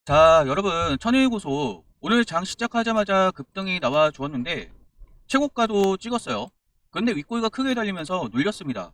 자, 여러분, 천일고속 오늘 장 시작하자마자 급등이 나와 주었는데 최고가도 찍었어요. 근데 윗꼬리가 크게 달리면서 눌렸습니다.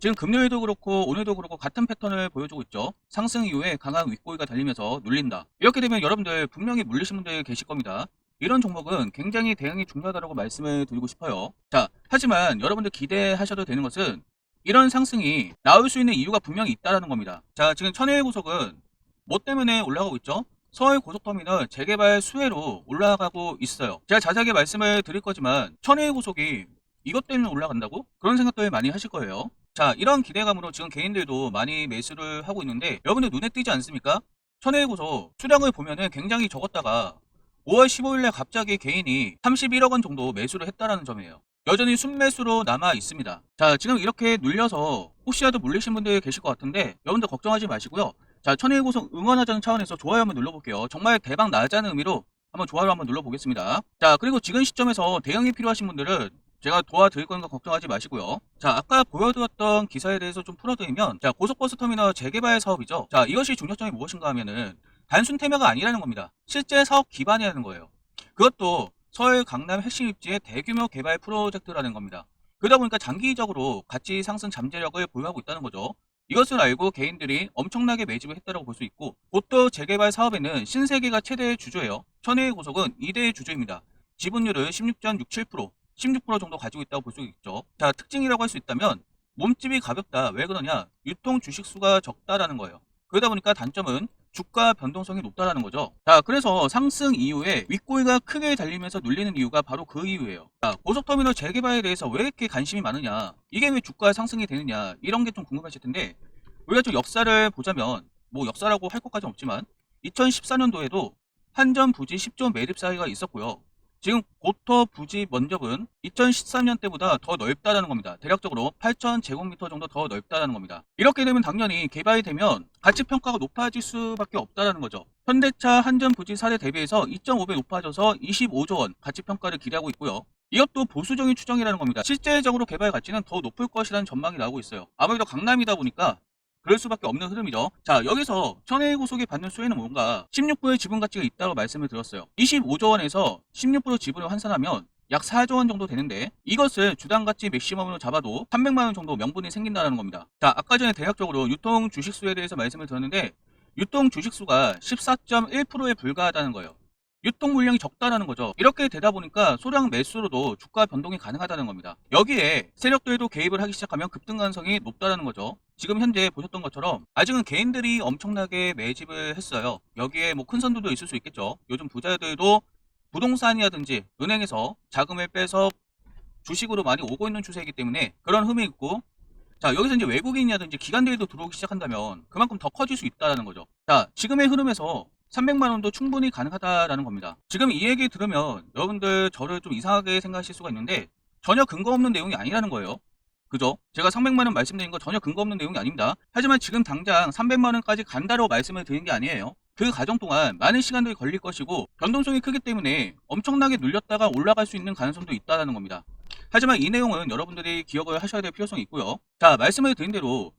지금 금요일도 그렇고 오늘도 그렇고 같은 패턴을 보여주고 있죠. 상승 이후에 강한 윗꼬리가 달리면서 눌린다. 이렇게 되면 여러분들 분명히 물리신 분들 계실 겁니다. 이런 종목은 굉장히 대응이 중요하다고 말씀을 드리고 싶어요. 자, 하지만 여러분들 기대하셔도 되는 것은 이런 상승이 나올 수 있는 이유가 분명히 있다는 겁니다. 자, 지금 천일고속은 뭐 때문에 올라가고 있죠? 서울 고속터미널 재개발 수혜로 올라가고 있어요. 제가 자세하게 말씀을 드릴 거지만 천혜고속이 이것 때문에 올라간다고? 그런 생각들 많이 하실 거예요. 자, 이런 기대감으로 지금 개인들도 많이 매수를 하고 있는데 여러분들 눈에 띄지 않습니까? 천혜고속 수량을 보면은 굉장히 적었다가 5월 15일에 갑자기 개인이 31억 원 정도 매수를 했다라는 점이에요. 여전히 순매수로 남아 있습니다. 자, 지금 이렇게 눌려서 혹시라도 물리신 분들 계실 것 같은데 여러분들 걱정하지 마시고요. 자, 천일고속 응원하자는 차원에서 좋아요 한번 눌러볼게요. 정말 대박 나자는 의미로 한번 좋아요 한번 눌러보겠습니다. 자, 그리고 지금 시점에서 대응이 필요하신 분들은 제가 도와드릴 거니까 걱정하지 마시고요. 자, 아까 보여드렸던 기사에 대해서 좀 풀어드리면, 자, 고속버스 터미널 재개발 사업이죠. 자, 이것이 중요점이 무엇인가 하면은 단순 테마가 아니라는 겁니다. 실제 사업 기반이라는 거예요. 그것도 서울 강남 핵심 입지의 대규모 개발 프로젝트라는 겁니다. 그러다 보니까 장기적으로 가치 상승 잠재력을 보유하고 있다는 거죠. 이것을 알고 개인들이 엄청나게 매집을 했다고 볼 수 있고, 곧또 재개발 사업에는 신세계가 최대의 주주예요. 천혜고속은 2대의 주주입니다. 지분율을 16.67%, 16% 정도 가지고 있다고 볼 수 있죠. 자, 특징이라고 할 수 있다면 몸집이 가볍다. 왜 그러냐? 유통 주식 수가 적다라는 거예요. 그러다 보니까 단점은 주가 변동성이 높다라는 거죠. 자, 그래서 상승 이후에 윗꼬리가 크게 달리면서 눌리는 이유가 바로 그 이유예요. 자, 고속터미널 재개발에 대해서 왜 이렇게 관심이 많으냐, 이게 왜 주가 상승이 되느냐, 이런 게 좀 궁금하실 텐데, 우리가 좀 역사를 보자면, 뭐 역사라고 할 것까지는 없지만 2014년도에도 한전 부지 10조 매립 사이가 있었고요. 지금 고터 부지 면적은 2013년 때보다 더 넓다라는 겁니다. 대략적으로 8,000제곱미터 정도 더 넓다라는 겁니다. 이렇게 되면 당연히 개발이 되면 가치 평가가 높아질 수밖에 없다라는 거죠. 현대차 한전 부지 사례 대비해서 2.5배 높아져서 25조 원 가치 평가를 기대하고 있고요. 이것도 보수적인 추정이라는 겁니다. 실제적으로 개발 가치는 더 높을 것이라는 전망이 나오고 있어요. 아무래도 강남이다 보니까 그럴 수밖에 없는 흐름이죠. 자, 여기서 천혜고속이 받는 수혜는 뭔가 16%의 지분 가치가 있다고 말씀을 드렸어요. 25조 원에서 16% 지분을 환산하면 약 4조 원 정도 되는데, 이것을 주당 가치 맥시멈으로 잡아도 300만 원 정도 명분이 생긴다는 겁니다. 자, 아까 전에 대략적으로 유통 주식수에 대해서 말씀을 드렸는데 유통 주식수가 14.1%에 불과하다는 거예요. 유통 물량이 적다라는 거죠. 이렇게 되다 보니까 소량 매수로도 주가 변동이 가능하다는 겁니다. 여기에 세력들도 개입을 하기 시작하면 급등 가능성이 높다라는 거죠. 지금 현재 보셨던 것처럼 아직은 개인들이 엄청나게 매집을 했어요. 여기에 뭐 큰 선두도 있을 수 있겠죠. 요즘 부자들도 부동산이라든지 은행에서 자금을 빼서 주식으로 많이 오고 있는 추세이기 때문에 그런 흠이 있고, 자, 여기서 이제 외국인이라든지 기관들도 들어오기 시작한다면 그만큼 더 커질 수 있다는 거죠. 자, 지금의 흐름에서 300만 원도 충분히 가능하다라는 겁니다. 지금 이 얘기 들으면 여러분들 저를 좀 이상하게 생각하실 수가 있는데 전혀 근거 없는 내용이 아니라는 거예요. 그죠? 제가 300만 원 말씀드린 거 전혀 근거 없는 내용이 아닙니다. 하지만 지금 당장 300만 원까지 간다고 말씀을 드린 게 아니에요. 그 과정 동안 많은 시간들이 걸릴 것이고 변동성이 크기 때문에 엄청나게 눌렸다가 올라갈 수 있는 가능성도 있다는 겁니다. 하지만 이 내용은 여러분들이 기억을 하셔야 될 필요성이 있고요. 자, 말씀을 드린 대로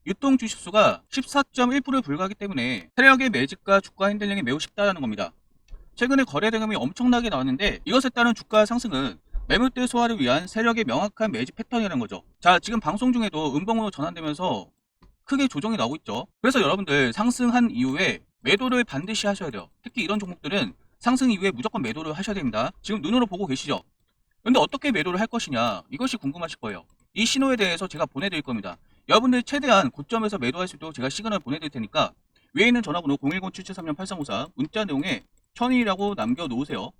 유통 주식수가 14.1%에 불과하기 때문에 세력의 매집과 주가 핸들링이 매우 쉽다는 겁니다. 최근에 거래 대금이 엄청나게 나왔는데 이것에 따른 주가 상승은 매물대 소화를 위한 세력의 명확한 매집 패턴이라는 거죠. 자, 지금 방송 중에도 음봉으로 전환되면서 크게 조정이 나오고 있죠. 그래서 여러분들 상승한 이후에 매도를 반드시 하셔야 돼요. 특히 이런 종목들은 상승 이후에 무조건 매도를 하셔야 됩니다. 지금 눈으로 보고 계시죠? 근데 어떻게 매도를 할 것이냐, 이것이 궁금하실 거예요. 이 신호에 대해서 제가 보내드릴 겁니다. 여러분들 최대한 고점에서 매도할 수 있도록 제가 시그널 보내드릴 테니까 위에 있는 전화번호 010-773-8354 문자 내용에 천일이라고 남겨놓으세요.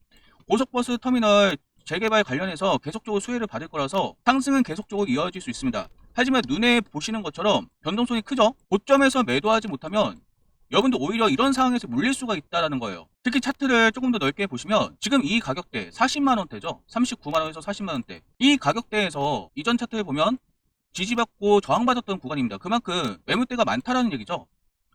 고속버스 터미널 재개발 관련해서 계속적으로 수혜를 받을 거라서 상승은 계속적으로 이어질 수 있습니다. 하지만 눈에 보시는 것처럼 변동성이 크죠? 고점에서 매도하지 못하면 여러분도 오히려 이런 상황에서 물릴 수가 있다는 거예요. 특히 차트를 조금 더 넓게 보시면 지금 이 가격대 40만원대죠. 39만원에서 40만원대. 이 가격대에서 이전 차트를 보면 지지받고 저항받았던 구간입니다. 그만큼 매물대가 많다라는 얘기죠.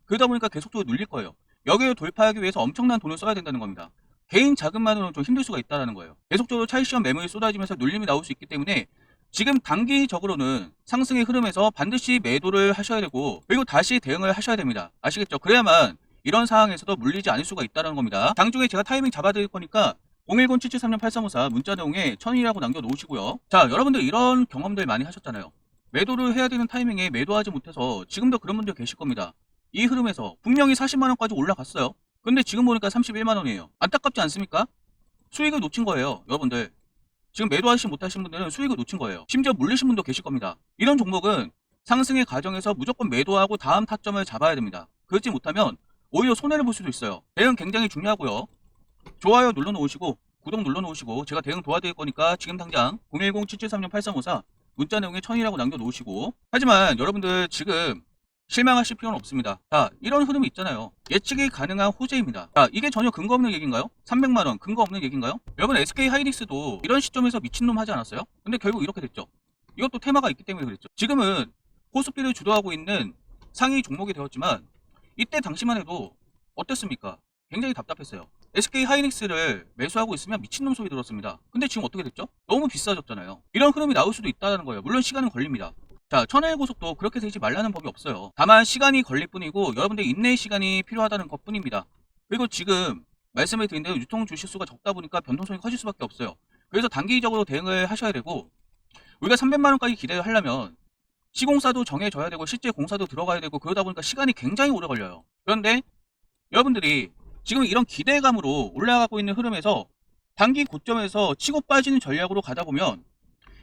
그러다 보니까 계속적으로 눌릴 거예요. 여기를 돌파하기 위해서 엄청난 돈을 써야 된다는 겁니다. 개인 자금만으로는 좀 힘들 수가 있다는 거예요. 계속적으로 차익시험 매물이 쏟아지면서 눌림이 나올 수 있기 때문에 지금 단기적으로는 상승의 흐름에서 반드시 매도를 하셔야 되고, 그리고 다시 대응을 하셔야 됩니다. 아시겠죠? 그래야만 이런 상황에서도 물리지 않을 수가 있다는 겁니다. 장중에 제가 타이밍 잡아드릴 거니까 010-7736-8354 문자 내용에 1000이라고 남겨놓으시고요. 자, 여러분들 이런 경험들 많이 하셨잖아요. 매도를 해야 되는 타이밍에 매도하지 못해서 지금도 그런 분들 계실 겁니다. 이 흐름에서 분명히 40만원까지 올라갔어요. 근데 지금 보니까 31만원이에요. 안타깝지 않습니까? 수익을 놓친 거예요, 여러분들. 지금 매도하시 못하신 분들은 수익을 놓친 거예요. 심지어 물리신 분도 계실 겁니다. 이런 종목은 상승의 과정에서 무조건 매도하고 다음 타점을 잡아야 됩니다. 그렇지 못하면 오히려 손해를 볼 수도 있어요. 대응 굉장히 중요하고요. 좋아요 눌러놓으시고 구독 눌러놓으시고 제가 대응 도와드릴 거니까 지금 당장 010-7736-8354 문자 내용에 1000이라고 남겨놓으시고. 하지만 여러분들 지금 실망하실 필요는 없습니다. 자, 이런 흐름이 있잖아요. 예측이 가능한 호재입니다. 자, 이게 전혀 근거 없는 얘기인가요? 300만원 근거 없는 얘기인가요? 여러분 SK 하이닉스도 이런 시점에서 미친놈 하지 않았어요? 근데 결국 이렇게 됐죠. 이것도 테마가 있기 때문에 그랬죠. 지금은 코스피를 주도하고 있는 상위 종목이 되었지만 이때 당시만 해도 어땠습니까? 굉장히 답답했어요. SK 하이닉스를 매수하고 있으면 미친놈 소리 들었습니다. 근데 지금 어떻게 됐죠? 너무 비싸졌잖아요. 이런 흐름이 나올 수도 있다는 거예요. 물론 시간은 걸립니다. 자, 천혜의 고속도 그렇게 되지 말라는 법이 없어요. 다만 시간이 걸릴 뿐이고 여러분들 인내의 시간이 필요하다는 것 뿐입니다. 그리고 지금 말씀을 드린 대로 유통 주식수가 적다 보니까 변동성이 커질 수밖에 없어요. 그래서 단기적으로 대응을 하셔야 되고, 우리가 300만원까지 기대를 하려면 시공사도 정해져야 되고 실제 공사도 들어가야 되고 그러다 보니까 시간이 굉장히 오래 걸려요. 그런데 여러분들이 지금 이런 기대감으로 올라가고 있는 흐름에서 단기 고점에서 치고 빠지는 전략으로 가다 보면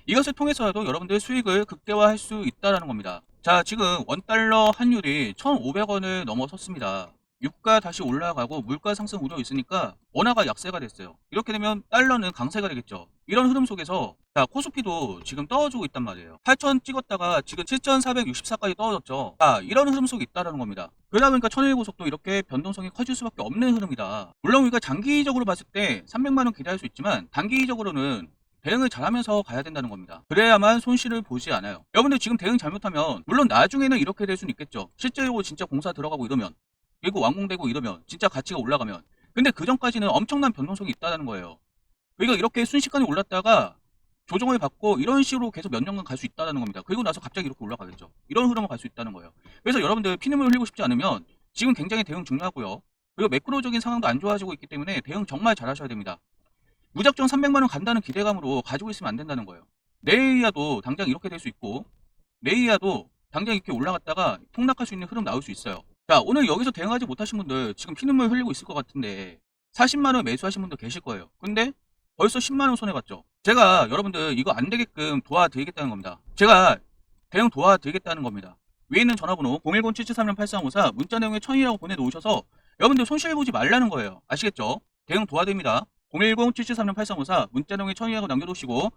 이것을 통해서라도 여러분들 수익을 극대화할 수 있다는 겁니다. 자, 지금 원달러 환율이 1,500원을 넘어섰습니다. 유가 다시 올라가고 물가 상승 우려 있으니까 원화가 약세가 됐어요. 이렇게 되면 달러는 강세가 되겠죠. 이런 흐름 속에서 자, 코스피도 지금 떨어지고 있단 말이에요. 8,000 찍었다가 지금 7,464까지 떨어졌죠. 자, 이런 흐름 속에 있다는 겁니다. 그러다 보니까 천일 고속도 이렇게 변동성이 커질 수밖에 없는 흐름이다. 물론 우리가 장기적으로 봤을 때 300만원 기대할 수 있지만 단기적으로는 대응을 잘하면서 가야 된다는 겁니다. 그래야만 손실을 보지 않아요. 여러분들 지금 대응 잘못하면 물론 나중에는 이렇게 될 수는 있겠죠. 실제로 진짜 공사 들어가고 이러면, 그리고 완공되고 이러면, 진짜 가치가 올라가면. 근데 그 전까지는 엄청난 변동성이 있다는 거예요. 그러니까 이렇게 순식간에 올랐다가 조정을 받고 이런 식으로 계속 몇 년간 갈 수 있다는 겁니다. 그리고 나서 갑자기 이렇게 올라가겠죠. 이런 흐름을 갈 수 있다는 거예요. 그래서 여러분들 피눈물 흘리고 싶지 않으면 지금 굉장히 대응 중요하고요. 그리고 매크로적인 상황도 안 좋아지고 있기 때문에 대응 정말 잘하셔야 됩니다. 무작정 300만원 간다는 기대감으로 가지고 있으면 안 된다는 거예요. 내일이라도 당장 이렇게 될 수 있고 내일이라도 당장 이렇게 올라갔다가 폭락할 수 있는 흐름 나올 수 있어요. 자, 오늘 여기서 대응하지 못하신 분들 지금 피눈물 흘리고 있을 것 같은데 40만원 매수하신 분도 계실 거예요. 근데 벌써 10만원 손해봤죠. 제가 여러분들 이거 안 되게끔 도와드리겠다는 겁니다. 제가 대응 도와드리겠다는 겁니다. 위에 있는 전화번호 010-7736-8354 문자 내용에 1000이라고 보내놓으셔서 여러분들 손실 보지 말라는 거예요. 아시겠죠? 대응 도와드립니다. 010-7736-8354 문자 내용에 1000이라고 남겨두시고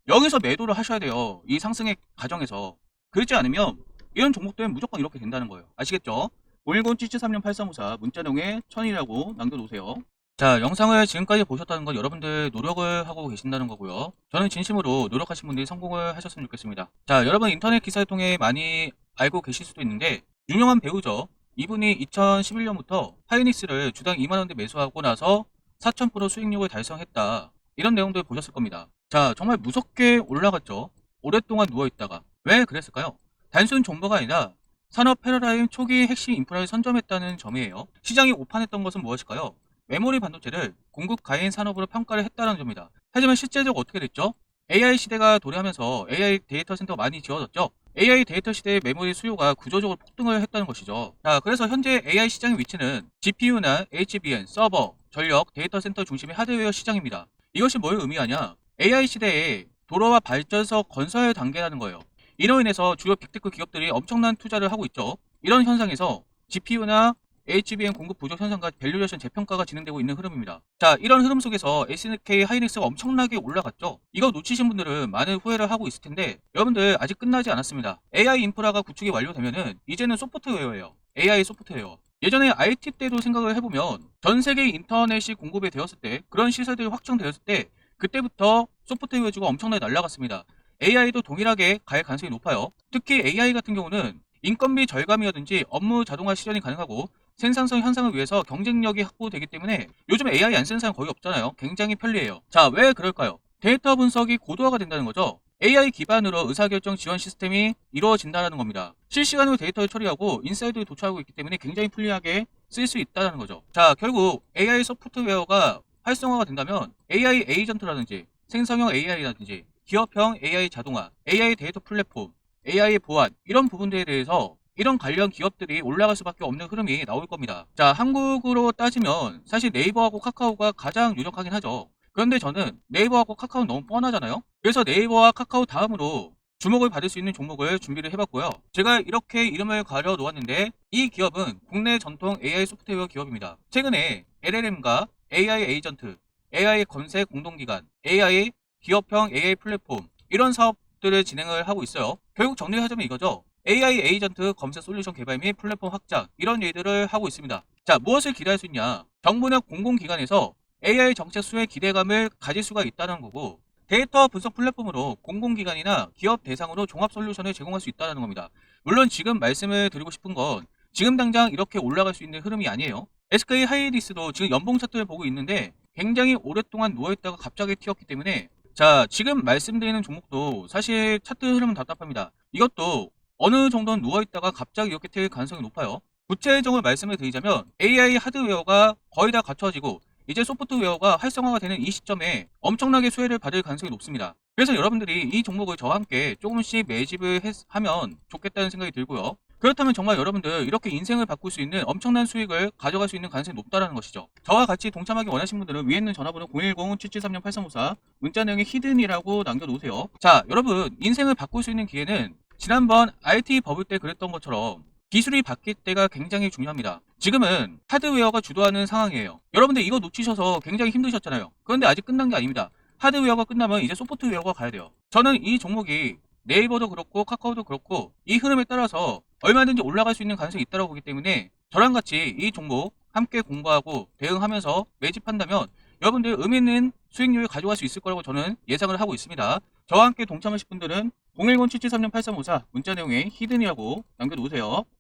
여기서 매도를 하셔야 돼요. 이 상승의 과정에서. 그렇지 않으면 이런 종목들은 무조건 이렇게 된다는 거예요. 아시겠죠? 010-7736-8354 문자 내용에 1000이라고 남겨놓으세요. 자, 영상을 지금까지 보셨다는 건 여러분들 노력을 하고 계신다는 거고요. 저는 진심으로 노력하신 분들이 성공을 하셨으면 좋겠습니다. 자, 여러분 인터넷 기사를 통해 많이 알고 계실 수도 있는데 유명한 배우죠. 이분이 2011년부터 하이닉스를 주당 2만원대 매수하고 나서 4000% 수익률을 달성했다. 이런 내용들 보셨을 겁니다. 자, 정말 무섭게 올라갔죠. 오랫동안 누워있다가. 왜 그랬을까요? 단순 정보가 아니라 산업 패러다임 초기 핵심 인프라를 선점했다는 점이에요. 시장이 오판했던 것은 무엇일까요? 메모리 반도체를 공급 가인 산업으로 평가를 했다는 점입니다. 하지만 실제적으로 어떻게 됐죠? AI 시대가 도래하면서 AI 데이터 센터가 많이 지어졌죠. AI 데이터 시대의 메모리 수요가 구조적으로 폭등을 했다는 것이죠. 자, 그래서 현재 AI 시장의 위치는 GPU나 HBM, 서버, 전력, 데이터 센터 중심의 하드웨어 시장입니다. 이것이 뭘 의미하냐? AI 시대에 도로와 발전소 건설 단계라는 거예요. 이로 인해서 주요 빅테크 기업들이 엄청난 투자를 하고 있죠. 이런 현상에서 GPU나 HBM 공급 부족 현상과 밸류레이션 재평가가 진행되고 있는 흐름입니다. 자, 이런 흐름 속에서 SK 하이닉스가 엄청나게 올라갔죠. 이거 놓치신 분들은 많은 후회를 하고 있을 텐데 여러분들 아직 끝나지 않았습니다. AI 인프라가 구축이 완료되면은 이제는 소프트웨어예요. AI 소프트웨어. 예전에 IT 때도 생각을 해보면 전 세계 인터넷이 공급이 되었을 때, 그런 시설들이 확정되었을 때 그때부터 소프트웨어주가 엄청나게 날아갔습니다. AI도 동일하게 갈 가능성이 높아요. 특히 AI 같은 경우는 인건비 절감이라든지 업무 자동화 실현이 가능하고 생산성 향상을 위해서 경쟁력이 확보되기 때문에 요즘 AI 안 쓰는 사람 거의 없잖아요. 굉장히 편리해요. 자, 왜 그럴까요? 데이터 분석이 고도화가 된다는 거죠. AI 기반으로 의사결정 지원 시스템이 이루어진다는 겁니다. 실시간으로 데이터를 처리하고 인사이드를 도출하고 있기 때문에 굉장히 편리하게 쓸 수 있다는 거죠. 자, 결국 AI 소프트웨어가 활성화가 된다면 AI 에이전트라든지 생성형 AI라든지 기업형 AI 자동화, AI 데이터 플랫폼, AI 보안 이런 부분들에 대해서 이런 관련 기업들이 올라갈 수밖에 없는 흐름이 나올 겁니다. 자, 한국으로 따지면 사실 네이버하고 카카오가 가장 유력하긴 하죠. 그런데 저는 네이버하고 카카오는 너무 뻔하잖아요. 그래서 네이버와 카카오 다음으로 주목을 받을 수 있는 종목을 준비를 해봤고요. 제가 이렇게 이름을 가려 놓았는데 이 기업은 국내 전통 AI 소프트웨어 기업입니다. 최근에 LLM과 AI 에이전트, AI 검색 공동기관, AI 기업형 AI 플랫폼 이런 사업들을 진행을 하고 있어요. 결국 정리하자면 이거죠. AI 에이전트 검색 솔루션 개발 및 플랫폼 확장 이런 일들을 하고 있습니다. 자, 무엇을 기대할 수 있냐? 정부나 공공기관에서 AI 정책 수에 기대감을 가질 수가 있다는 거고 데이터 분석 플랫폼으로 공공기관이나 기업 대상으로 종합 솔루션을 제공할 수 있다는 겁니다. 물론 지금 말씀을 드리고 싶은 건 지금 당장 이렇게 올라갈 수 있는 흐름이 아니에요. SK 하이닉스도 지금 연봉 차트를 보고 있는데 굉장히 오랫동안 누워있다가 갑자기 튀었기 때문에 자, 지금 말씀드리는 종목도 사실 차트 흐름은 답답합니다. 이것도 어느 정도는 누워있다가 갑자기 이렇게 튀을 가능성이 높아요. 구체적으로 말씀을 드리자면 AI 하드웨어가 거의 다 갖춰지고 이제 소프트웨어가 활성화가 되는 이 시점에 엄청나게 수혜를 받을 가능성이 높습니다. 그래서 여러분들이 이 종목을 저와 함께 조금씩 매집을 하면 좋겠다는 생각이 들고요. 그렇다면 정말 여러분들 이렇게 인생을 바꿀 수 있는 엄청난 수익을 가져갈 수 있는 가능성이 높다는 것이죠. 저와 같이 동참하기 원하시는 분들은 위에 있는 전화번호 010-773-8354 문자 내용에 히든이라고 남겨놓으세요. 자, 여러분 인생을 바꿀 수 있는 기회는 지난번 IT 버블 때 그랬던 것처럼 기술이 바뀔 때가 굉장히 중요합니다. 지금은 하드웨어가 주도하는 상황이에요. 여러분들 이거 놓치셔서 굉장히 힘드셨잖아요. 그런데 아직 끝난 게 아닙니다. 하드웨어가 끝나면 이제 소프트웨어가 가야 돼요. 저는 이 종목이 네이버도 그렇고 카카오도 그렇고 이 흐름에 따라서 얼마든지 올라갈 수 있는 가능성이 있다고 보기 때문에 저랑 같이 이 종목 함께 공부하고 대응하면서 매집한다면 여러분들 의미 있는 수익률을 가져갈 수 있을 거라고 저는 예상을 하고 있습니다. 저와 함께 동참하실 분들은 010-773-8354 문자 내용에 히든이라고 남겨놓으세요.